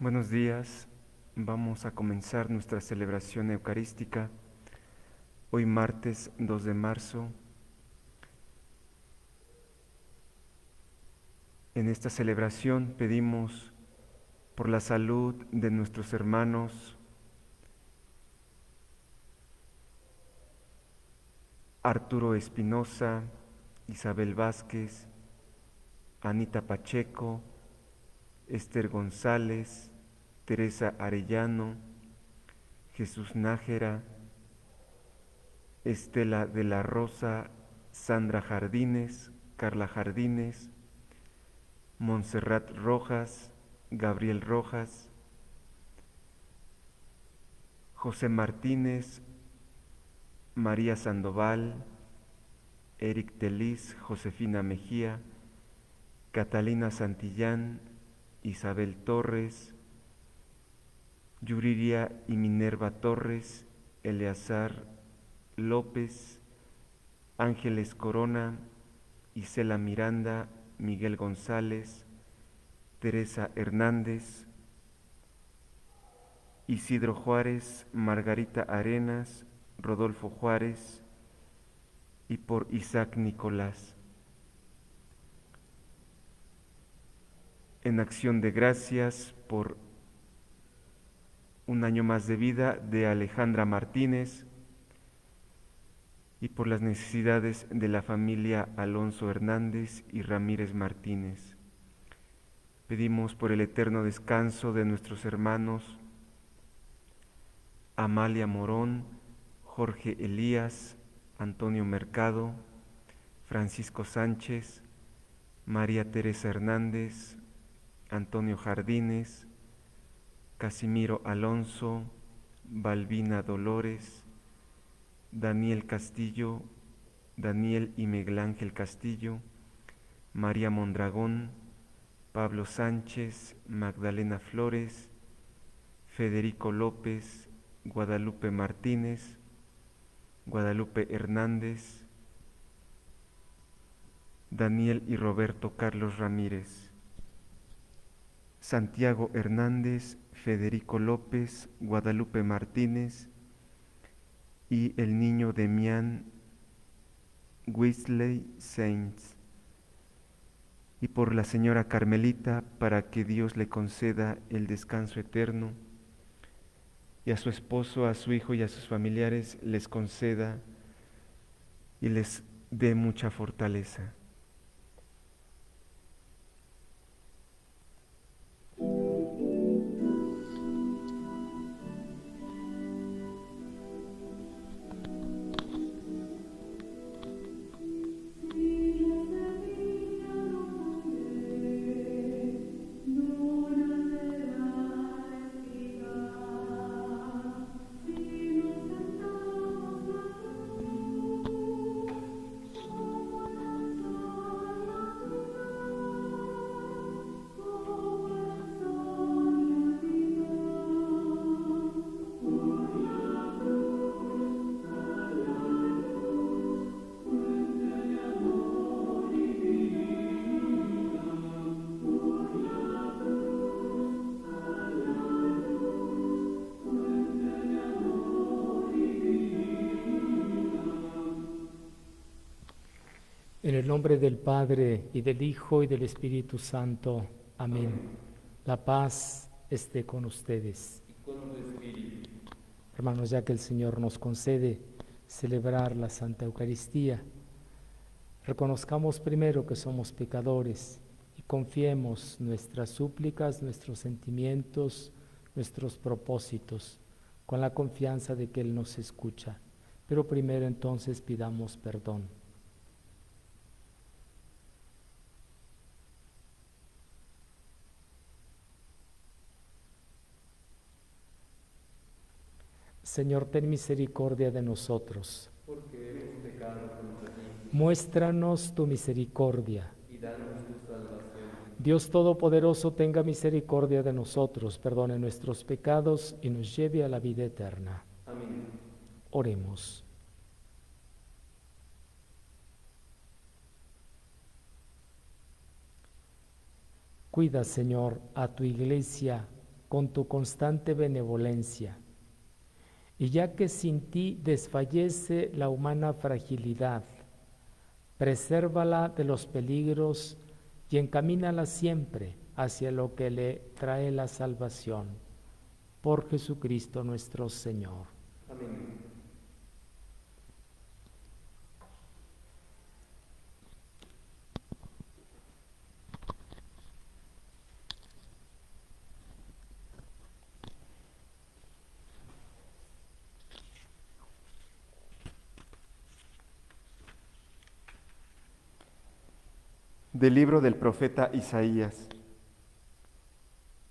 Buenos días, vamos a comenzar nuestra celebración eucarística hoy martes 2 de marzo. En esta celebración pedimos por la salud de nuestros hermanos Arturo Espinosa, Isabel Vázquez, Anita Pacheco, Esther González, Teresa Arellano, Jesús Nájera, Estela de la Rosa, Sandra Jardines, Carla Jardines, Montserrat Rojas, Gabriel Rojas, José Martínez, María Sandoval, Eric Telis, Josefina Mejía, Catalina Santillán, Isabel Torres, Yuriria y Minerva Torres, Eleazar López, Ángeles Corona, Isela Miranda, Miguel González, Teresa Hernández, Isidro Juárez, Margarita Arenas, Rodolfo Juárez y por Isaac Nicolás. En acción de gracias por un año más de vida de Alejandra Martínez y por las necesidades de la familia Alonso Hernández y Ramírez Martínez. Pedimos por el eterno descanso de nuestros hermanos Amalia Morón, Jorge Elías, Antonio Mercado, Francisco Sánchez, María Teresa Hernández, Antonio Jardines, Casimiro Alonso, Balbina Dolores, Daniel Castillo, Daniel y Miguel Ángel Castillo, María Mondragón, Pablo Sánchez, Magdalena Flores, Federico López, Guadalupe Martínez, Guadalupe Hernández, Daniel y Roberto Carlos Ramírez, Santiago Hernández, Federico López, Guadalupe Martínez y el niño Demián Weasley Sainz. Y por la señora Carmelita, para que Dios le conceda el descanso eterno, y a su esposo, a su hijo y a sus familiares les conceda y les dé mucha fortaleza. En el nombre del Padre, y del Hijo, y del Espíritu Santo. Amén. La paz esté con ustedes. Y con tu espíritu. Hermanos, ya que el Señor nos concede celebrar la Santa Eucaristía, reconozcamos primero que somos pecadores y confiemos nuestras súplicas, nuestros sentimientos, nuestros propósitos, con la confianza de que Él nos escucha. Pero primero entonces pidamos perdón. Señor, ten misericordia de nosotros. Porque hemos pecado contra ti. Muéstranos tu misericordia. Y danos tu salvación. Dios Todopoderoso, tenga misericordia de nosotros, perdone nuestros pecados y nos lleve a la vida eterna. Amén. Oremos. Cuida, Señor, a tu iglesia con tu constante benevolencia. Y ya que sin ti desfallece la humana fragilidad, presérvala de los peligros y encamínala siempre hacia lo que le trae la salvación. Por Jesucristo nuestro Señor. Amén. Del libro del profeta Isaías.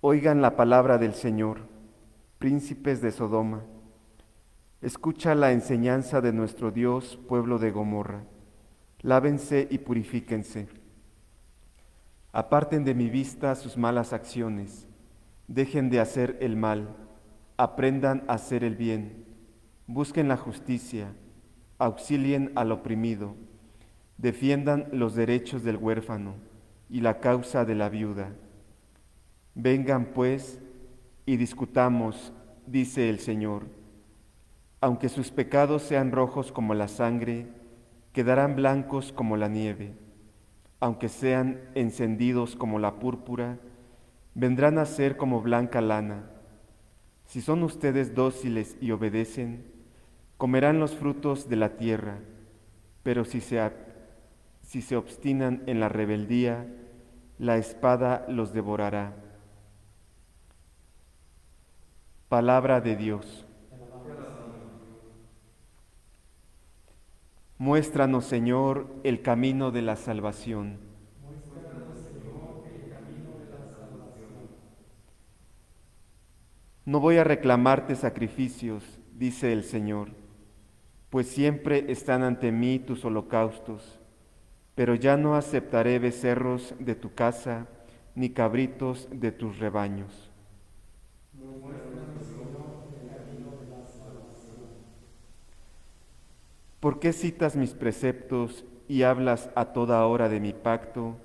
Oigan la palabra del Señor, príncipes de Sodoma. Escucha la enseñanza de nuestro Dios, pueblo de Gomorra. Lávense y purifíquense. Aparten de mi vista sus malas acciones. Dejen de hacer el mal. Aprendan a hacer el bien. Busquen la justicia. Auxilien al oprimido. Defiendan los derechos del huérfano y la causa de la viuda. Vengan, pues, y discutamos, dice el Señor. Aunque sus pecados sean rojos como la sangre, quedarán blancos como la nieve. Aunque sean encendidos como la púrpura, vendrán a ser como blanca lana. Si son ustedes dóciles y obedecen, comerán los frutos de la tierra, pero si se obstinan en la rebeldía, la espada los devorará. Palabra de Dios. Muéstranos, Señor, el camino de la salvación. No voy a reclamarte sacrificios, dice el Señor, pues siempre están ante mí tus holocaustos, pero ya no aceptaré becerros de tu casa, ni cabritos de tus rebaños. ¿Por qué citas mis preceptos y hablas a toda hora de mi pacto?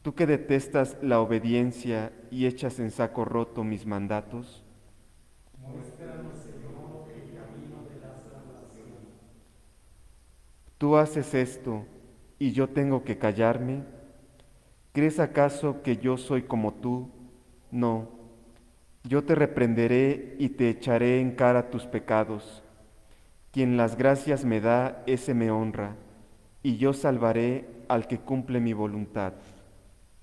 Tú que detestas la obediencia y echas en saco roto mis mandatos. Muéstranos, Señor, el camino de la salvación. Tú haces esto y yo tengo que callarme. ¿Crees acaso que yo soy como tú? No, yo te reprenderé y te echaré en cara tus pecados. Quien las gracias me da, ese me honra, y yo salvaré al que cumple mi voluntad.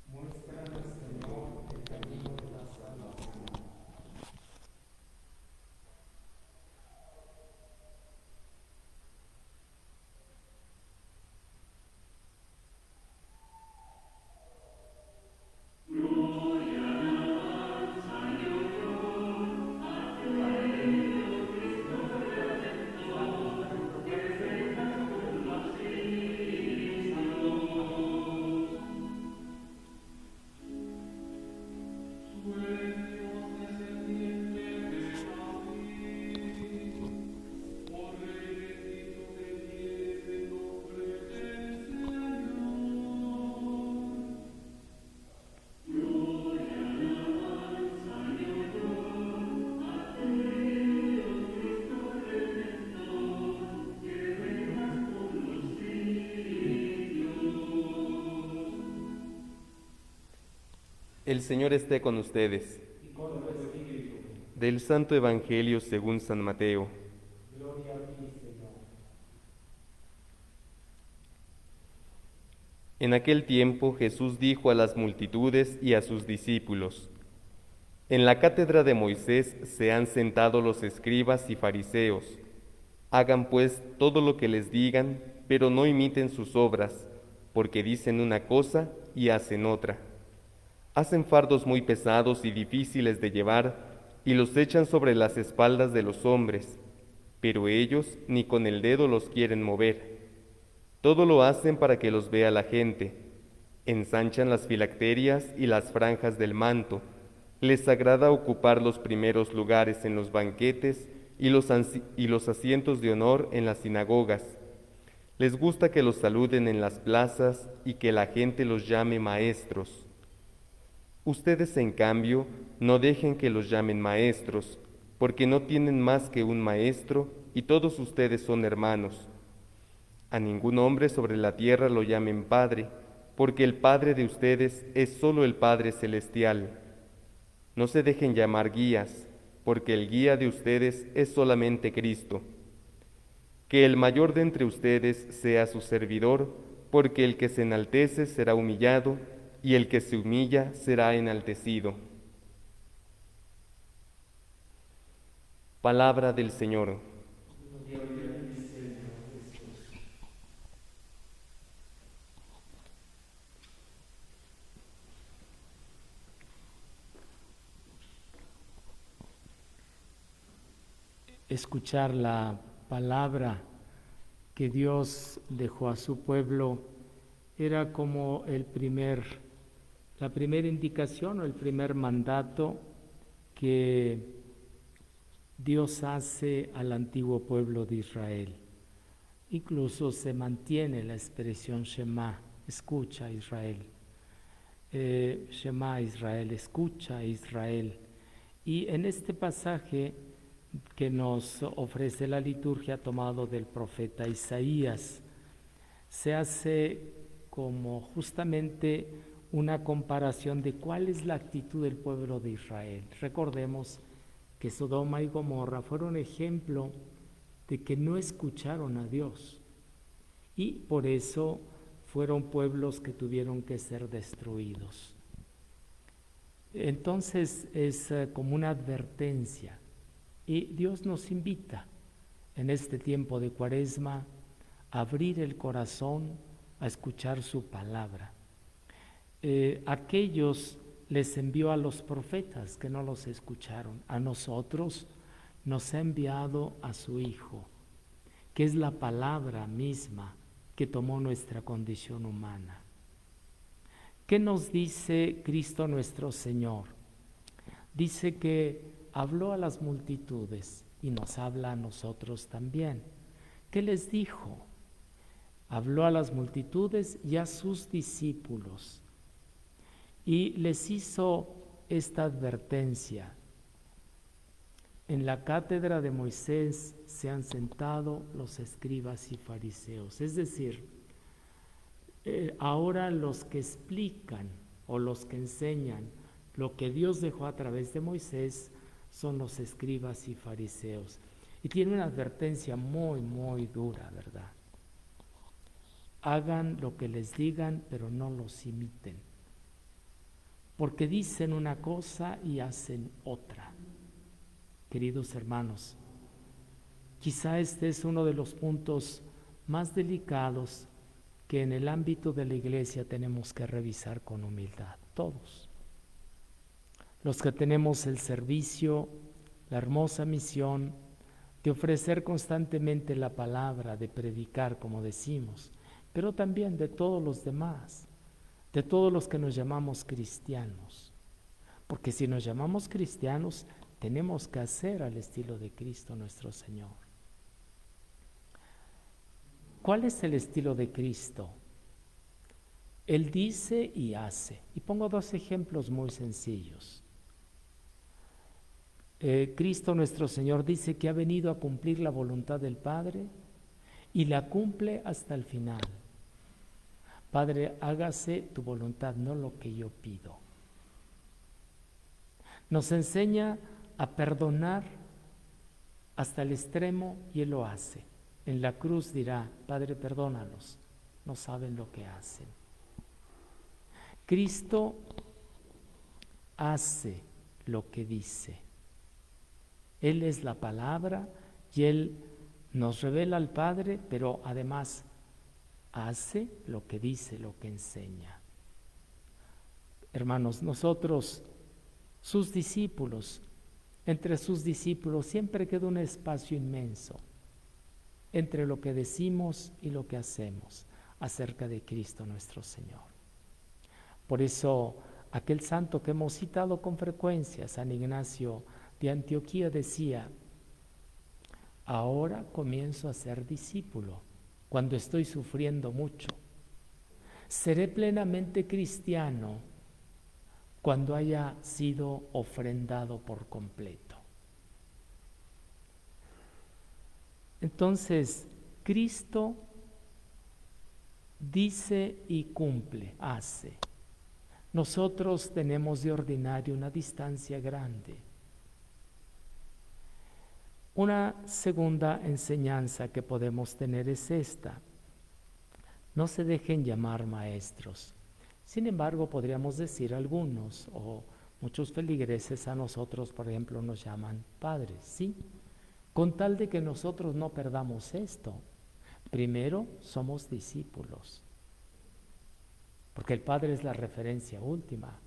Muéstranos, Señor, el camino de la salvación. El Señor esté con ustedes. Del Santo Evangelio según San Mateo. Gloria a ti, Señor. En aquel tiempo Jesús dijo a las multitudes y a sus discípulos: En la cátedra de Moisés se han sentado los escribas y fariseos. Hagan pues todo lo que les digan, pero no imiten sus obras, porque dicen una cosa y hacen otra. Hacen fardos muy pesados y difíciles de llevar y los echan sobre las espaldas de los hombres, pero ellos ni con el dedo los quieren mover. Todo lo hacen para que los vea la gente. Ensanchan las filacterias y las franjas del manto. Les agrada ocupar los primeros lugares en los banquetes y los asientos de honor en las sinagogas. Les gusta que los saluden en las plazas y que la gente los llame maestros. Ustedes, en cambio, no dejen que los llamen maestros, porque no tienen más que un maestro y todos ustedes son hermanos. A ningún hombre sobre la tierra lo llamen Padre, porque el Padre de ustedes es solo el Padre Celestial. No se dejen llamar guías, porque el guía de ustedes es solamente Cristo. Que el mayor de entre ustedes sea su servidor, porque el que se enaltece será humillado, y el que se humilla será enaltecido. Palabra del Señor. Escuchar la palabra que Dios dejó a su pueblo era como la primera indicación o el primer mandato que Dios hace al antiguo pueblo de Israel. Incluso se mantiene la expresión Shema, escucha Israel. Shema Israel, escucha Israel. Y en este pasaje que nos ofrece la liturgia tomado del profeta Isaías, se hace como justamente una comparación de cuál es la actitud del pueblo de Israel. Recordemos que Sodoma y Gomorra fueron ejemplo de que no escucharon a Dios y por eso fueron pueblos que tuvieron que ser destruidos. Entonces es como una advertencia y Dios nos invita en este tiempo de Cuaresma a abrir el corazón, a escuchar su palabra. Aquellos les envió a los profetas que no los escucharon. A nosotros nos ha enviado a su Hijo, que es la palabra misma que tomó nuestra condición humana. ¿Qué nos dice Cristo nuestro Señor? Dice que habló a las multitudes y nos habla a nosotros también. ¿Qué les dijo? Habló a las multitudes y a sus discípulos y les hizo esta advertencia. En la cátedra de Moisés se han sentado los escribas y fariseos, es decir, ahora los que explican o los que enseñan lo que Dios dejó a través de Moisés son los escribas y fariseos. Y tiene una advertencia muy, muy dura, ¿verdad? Hagan lo que les digan, pero no los imiten, porque dicen una cosa y hacen otra. Queridos hermanos, quizá este es uno de los puntos más delicados que en el ámbito de la iglesia tenemos que revisar con humildad, todos. Los que tenemos el servicio, la hermosa misión de ofrecer constantemente la palabra, de predicar, como decimos, pero también de todos los demás, de todos los que nos llamamos cristianos. Porque si nos llamamos cristianos, tenemos que hacer al estilo de Cristo nuestro Señor. ¿Cuál es el estilo de Cristo? Él dice y hace. Y pongo dos ejemplos muy sencillos. Cristo nuestro Señor dice que ha venido a cumplir la voluntad del Padre y la cumple hasta el final. Padre, hágase tu voluntad, no lo que yo pido. Nos enseña a perdonar hasta el extremo y Él lo hace. En la cruz dirá, Padre, perdónalos, no saben lo que hacen. Cristo hace lo que dice. Él es la palabra y Él nos revela al Padre, pero además hace lo que dice, lo que enseña. Hermanos, nosotros, sus discípulos, entre sus discípulos siempre queda un espacio inmenso entre lo que decimos y lo que hacemos acerca de Cristo nuestro Señor. Por eso, aquel santo que hemos citado con frecuencia, San Ignacio de Antioquía, decía: ahora comienzo a ser discípulo cuando estoy sufriendo mucho. Seré plenamente cristiano cuando haya sido ofrendado por completo. Entonces, Cristo dice y cumple, hace. Nosotros tenemos de ordinario una distancia grande. Una segunda enseñanza que podemos tener es esta: no se dejen llamar maestros. Sin embargo, podríamos decir algunos o muchos feligreses a nosotros, por ejemplo, nos llaman padres, ¿sí? Con tal de que nosotros no perdamos esto. Primero, somos discípulos, porque el Padre es la referencia última.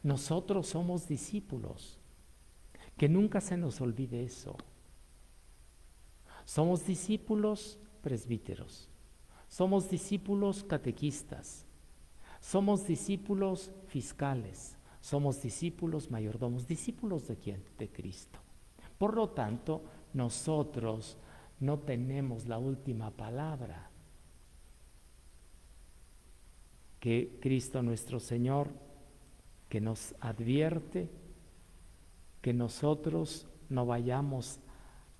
Nosotros somos discípulos, que nunca se nos olvide eso. Somos discípulos presbíteros, somos discípulos catequistas, somos discípulos fiscales, somos discípulos mayordomos. ¿Discípulos de quién? De Cristo. Por lo tanto, nosotros no tenemos la última palabra. Que Cristo nuestro Señor, que nos advierte que nosotros no vayamos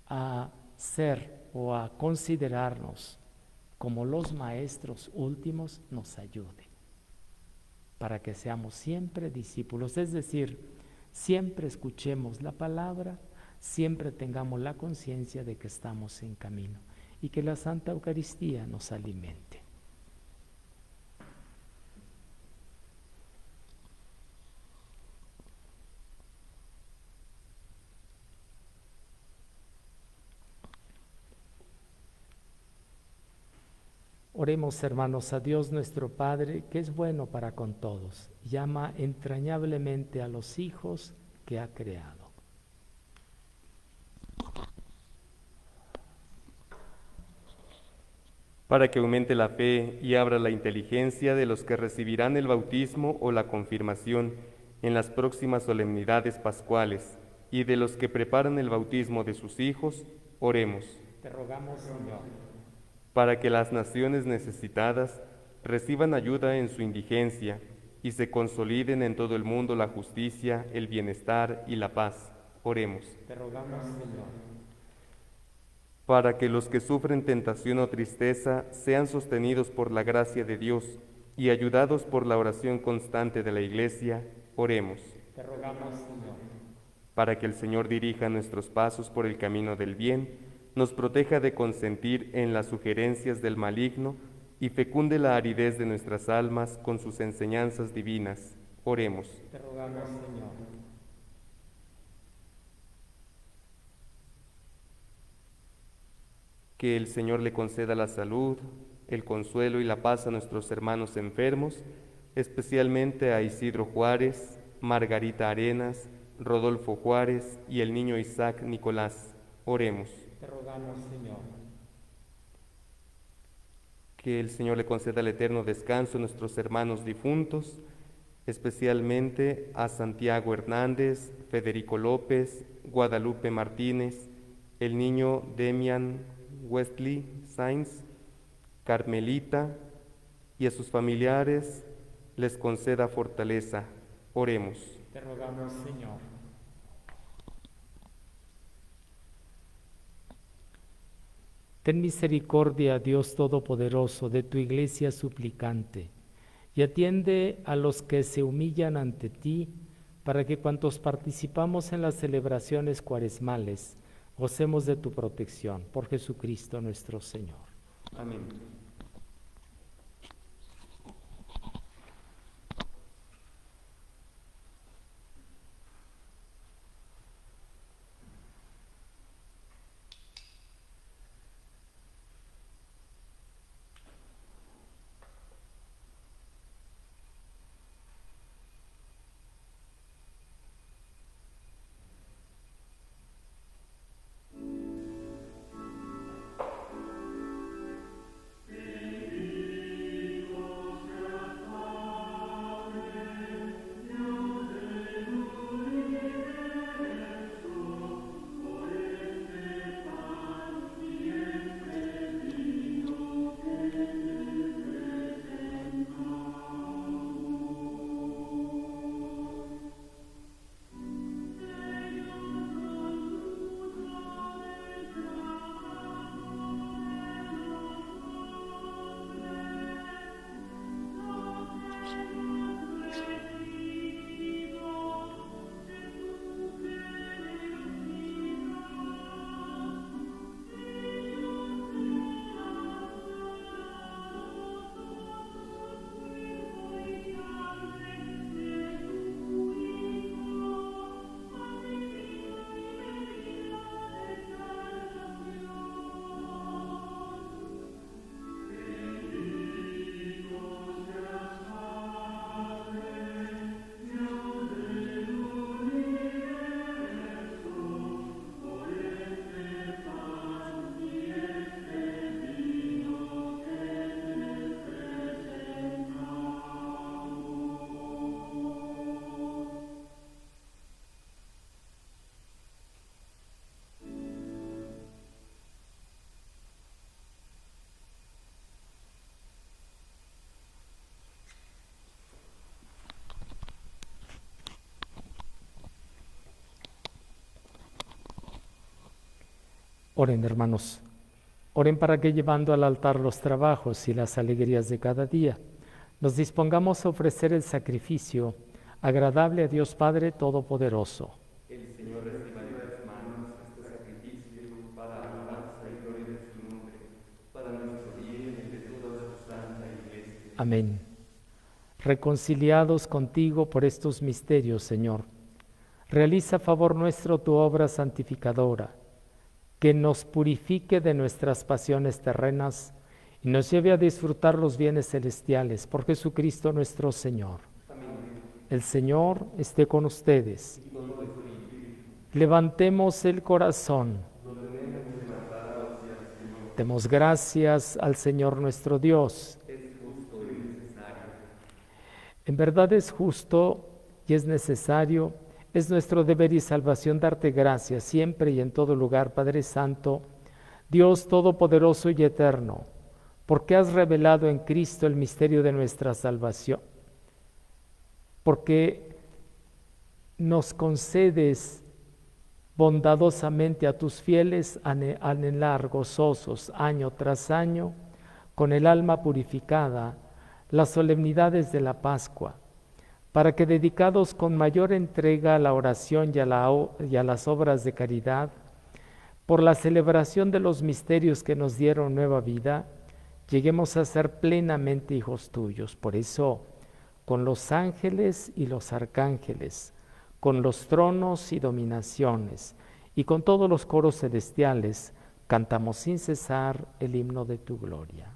a ser o a considerarnos como los maestros últimos, nos ayude para que seamos siempre discípulos, es decir, siempre escuchemos la palabra, siempre tengamos la conciencia de que estamos en camino y que la Santa Eucaristía nos alimente. Oremos, hermanos, a Dios nuestro Padre, que es bueno para con todos, llama entrañablemente a los hijos que ha creado. Para que aumente la fe y abra la inteligencia de los que recibirán el bautismo o la confirmación en las próximas solemnidades pascuales, y de los que preparan el bautismo de sus hijos, oremos. Te rogamos, Señor. Para que las naciones necesitadas reciban ayuda en su indigencia y se consoliden en todo el mundo la justicia, el bienestar y la paz. Oremos. Te rogamos, Señor. Para que los que sufren tentación o tristeza sean sostenidos por la gracia de Dios y ayudados por la oración constante de la Iglesia, oremos. Te rogamos, Señor. Para que el Señor dirija nuestros pasos por el camino del bien, nos proteja de consentir en las sugerencias del maligno y fecunde la aridez de nuestras almas con sus enseñanzas divinas. Oremos. Te rogamos, Señor. Que el Señor le conceda la salud, el consuelo y la paz a nuestros hermanos enfermos, especialmente a Isidro Juárez, Margarita Arenas, Rodolfo Juárez y el niño Isaac Nicolás. Oremos. Te rogamos, Señor. Que el Señor le conceda el eterno descanso a nuestros hermanos difuntos, especialmente a Santiago Hernández, Federico López, Guadalupe Martínez, el niño Demian Wesley Sainz, Carmelita, y a sus familiares les conceda fortaleza. Oremos. Te rogamos, Señor. Ten misericordia, Dios Todopoderoso, de tu Iglesia suplicante, y atiende a los que se humillan ante ti, para que cuantos participamos en las celebraciones cuaresmales, gocemos de tu protección, por Jesucristo nuestro Señor. Amén. Oren, hermanos. Oren para que, llevando al altar los trabajos y las alegrías de cada día, nos dispongamos a ofrecer el sacrificio agradable a Dios Padre Todopoderoso. El Señor reciba de las manos este sacrificio para alabanza y gloria de su nombre, para nuestro bien y de toda su santa Iglesia. Amén. Reconciliados contigo por estos misterios, Señor, realiza a favor nuestro tu obra santificadora, que nos purifique de nuestras pasiones terrenas y nos lleve a disfrutar los bienes celestiales por Jesucristo nuestro Señor. Amén. El Señor esté con ustedes. Levantemos el corazón. Demos gracias al Señor nuestro Dios. En verdad es justo y es necesario, es nuestro deber y salvación darte gracias siempre y en todo lugar, Padre Santo, Dios Todopoderoso y Eterno, porque has revelado en Cristo el misterio de nuestra salvación, porque nos concedes bondadosamente a tus fieles anhelar gozosos año tras año, con el alma purificada, las solemnidades de la Pascua, para que, dedicados con mayor entrega a la oración y a las obras de caridad, por la celebración de los misterios que nos dieron nueva vida, lleguemos a ser plenamente hijos tuyos. Por eso, con los ángeles y los arcángeles, con los tronos y dominaciones, y con todos los coros celestiales, cantamos sin cesar el himno de tu gloria.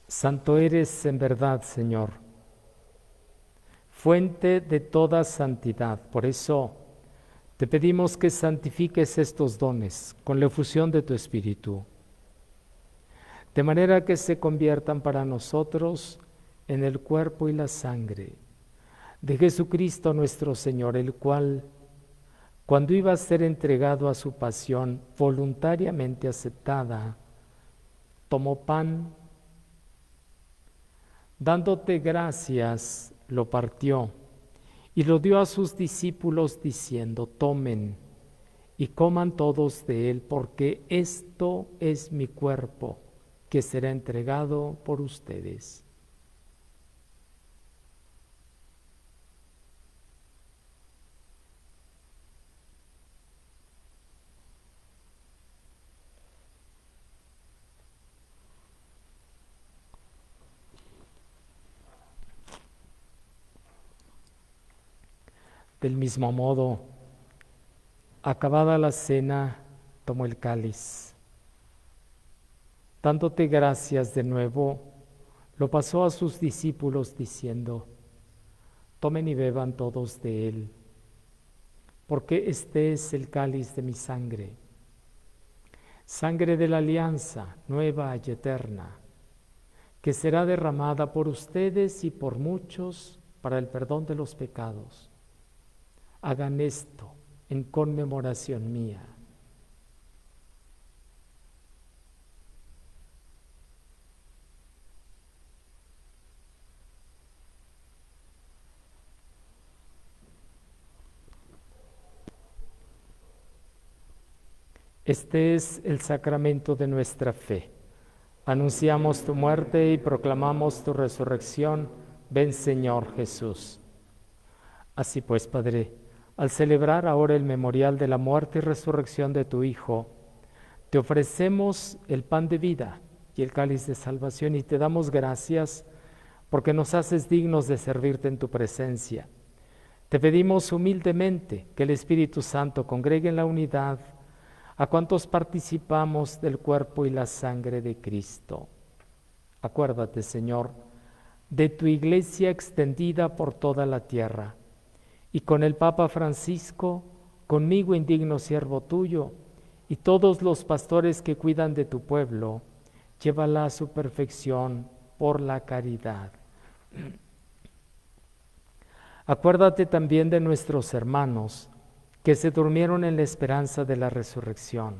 Santo eres en verdad, Señor, fuente de toda santidad. Por eso te pedimos que santifiques estos dones con la efusión de tu Espíritu, de manera que se conviertan para nosotros en el cuerpo y la sangre de Jesucristo nuestro Señor, el cual, cuando iba a ser entregado a su pasión voluntariamente aceptada, tomó pan, dándote gracias, lo partió y lo dio a sus discípulos diciendo: tomen y coman todos de él, porque esto es mi cuerpo, que será entregado por ustedes. Del mismo modo, acabada la cena, tomó el cáliz. Dándote gracias de nuevo, lo pasó a sus discípulos diciendo: tomen y beban todos de él, porque este es el cáliz de mi sangre, sangre de la alianza nueva y eterna, que será derramada por ustedes y por muchos para el perdón de los pecados. Hagan esto en conmemoración mía. Este es el sacramento de nuestra fe. Anunciamos tu muerte y proclamamos tu resurrección. Ven, Señor Jesús. Así pues, Padre, al celebrar ahora el memorial de la muerte y resurrección de tu Hijo, te ofrecemos el pan de vida y el cáliz de salvación y te damos gracias porque nos haces dignos de servirte en tu presencia. Te pedimos humildemente que el Espíritu Santo congregue en la unidad a cuantos participamos del cuerpo y la sangre de Cristo. Acuérdate, Señor, de tu iglesia extendida por toda la tierra, y con el Papa Francisco, conmigo indigno siervo tuyo, y todos los pastores que cuidan de tu pueblo, llévala a su perfección por la caridad. Acuérdate también de nuestros hermanos que se durmieron en la esperanza de la resurrección,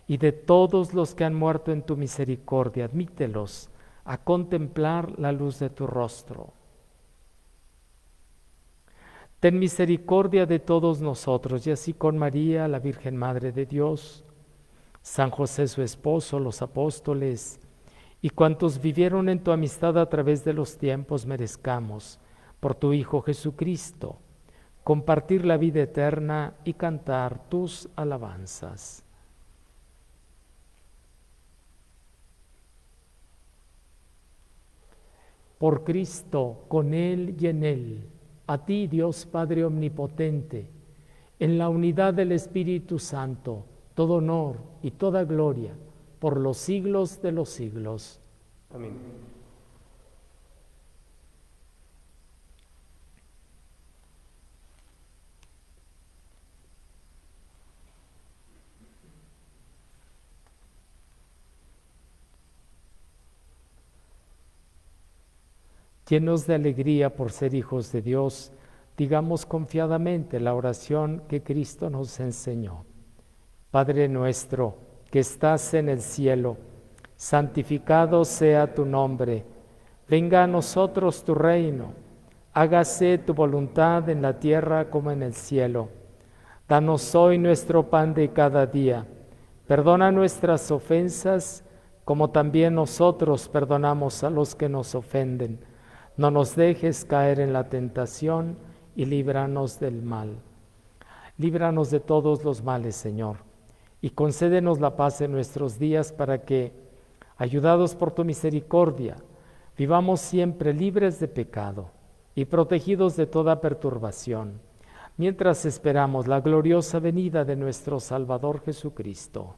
y de todos los que han muerto en tu misericordia, admítelos a contemplar la luz de tu rostro. Ten misericordia de todos nosotros, y así con María, la Virgen Madre de Dios, San José su esposo, los apóstoles, y cuantos vivieron en tu amistad a través de los tiempos, merezcamos, por tu Hijo Jesucristo, compartir la vida eterna y cantar tus alabanzas. Por Cristo, con Él y en Él, a ti, Dios Padre Omnipotente, en la unidad del Espíritu Santo, todo honor y toda gloria, por los siglos de los siglos. Amén. Llenos de alegría por ser hijos de Dios, digamos confiadamente la oración que Cristo nos enseñó. Padre nuestro, que estás en el cielo, santificado sea tu nombre. Venga a nosotros tu reino. Hágase tu voluntad en la tierra como en el cielo. Danos hoy nuestro pan de cada día. Perdona nuestras ofensas, como también nosotros perdonamos a los que nos ofenden. No nos dejes caer en la tentación y líbranos del mal. Líbranos de todos los males, Señor, y concédenos la paz en nuestros días para que, ayudados por tu misericordia, vivamos siempre libres de pecado y protegidos de toda perturbación, mientras esperamos la gloriosa venida de nuestro Salvador Jesucristo.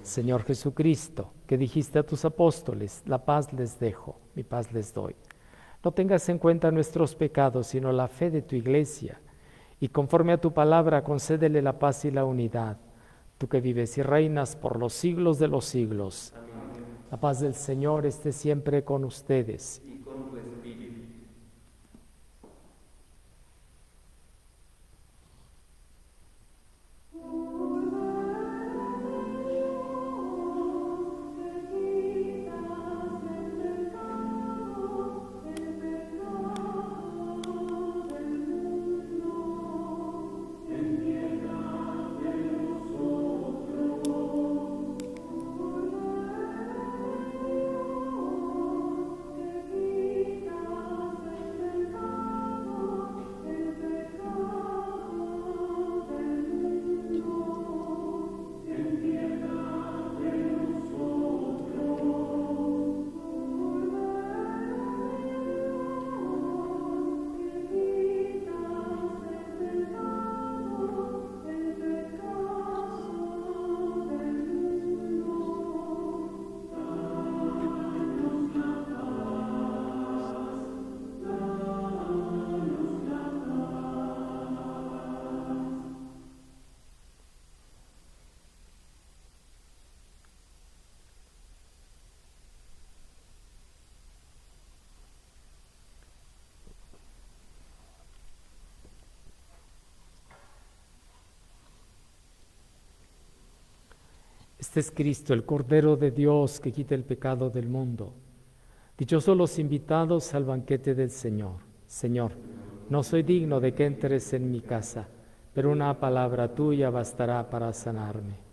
Señor Jesucristo, que dijiste a tus apóstoles, la paz les dejo, mi paz les doy. No tengas en cuenta nuestros pecados, sino la fe de tu iglesia, y conforme a tu palabra concédele la paz y la unidad, tú que vives y reinas por los siglos de los siglos. Amén. La paz del Señor esté siempre con ustedes. Y con tu espíritu. Este es Cristo, el Cordero de Dios que quita el pecado del mundo. Dichosos los invitados al banquete del Señor. Señor, no soy digno de que entres en mi casa, pero una palabra tuya bastará para sanarme.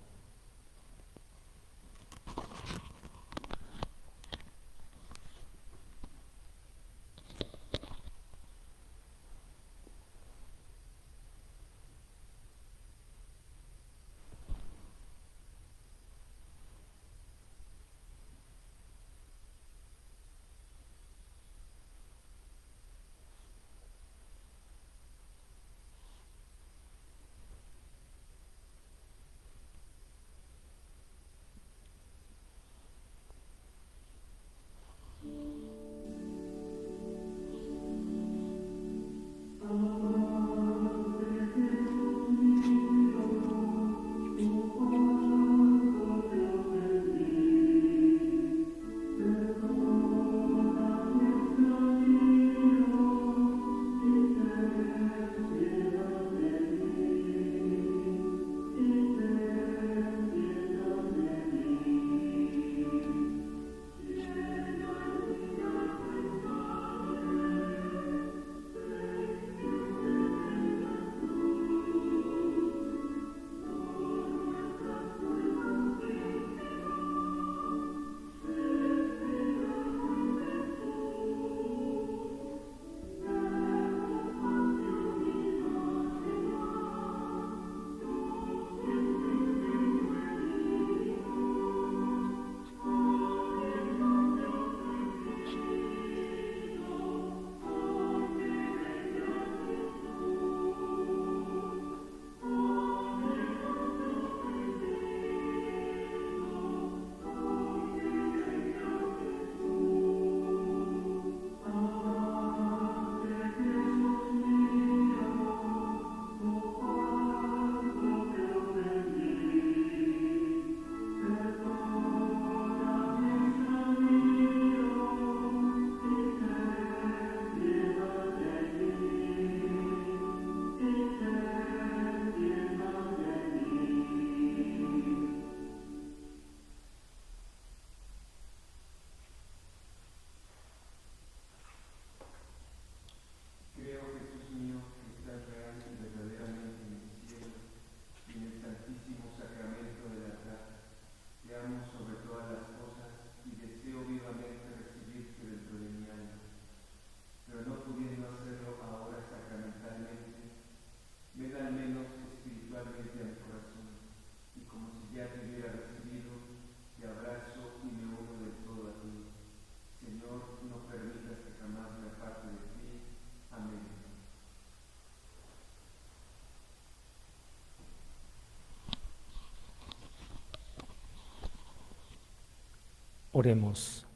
Oremos.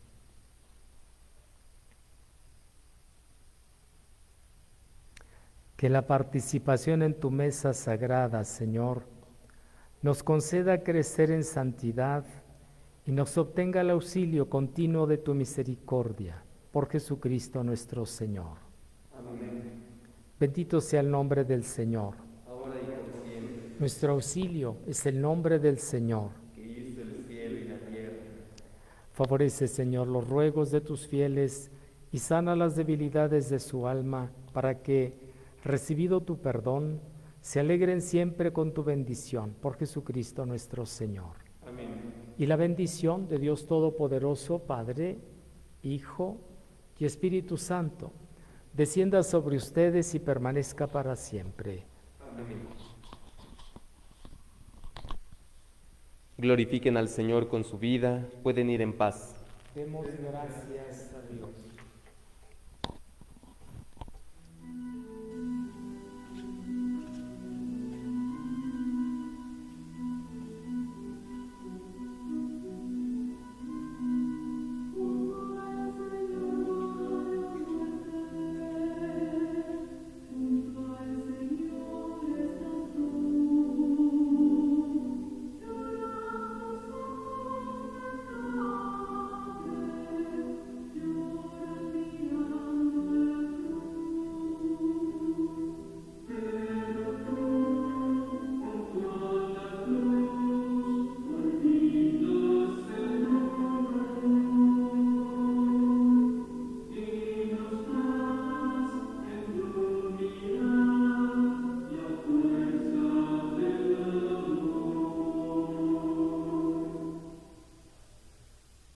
Que la participación en tu mesa sagrada, Señor, nos conceda crecer en santidad y nos obtenga el auxilio continuo de tu misericordia, por Jesucristo nuestro Señor. Amén. Bendito sea el nombre del Señor. Ahora y por siempre, Nuestro auxilio es el nombre del Señor. que hizo el cielo y la tierra. Favorece, Señor, los ruegos de tus fieles y sana las debilidades de su alma, para que, recibido tu perdón, se alegren siempre con tu bendición, por Jesucristo nuestro Señor. Amén. Y la bendición de Dios Todopoderoso, Padre, Hijo y Espíritu Santo, descienda sobre ustedes y permanezca para siempre. Amén. Glorifiquen al Señor con su vida, pueden ir en paz. Demos gracias a Dios.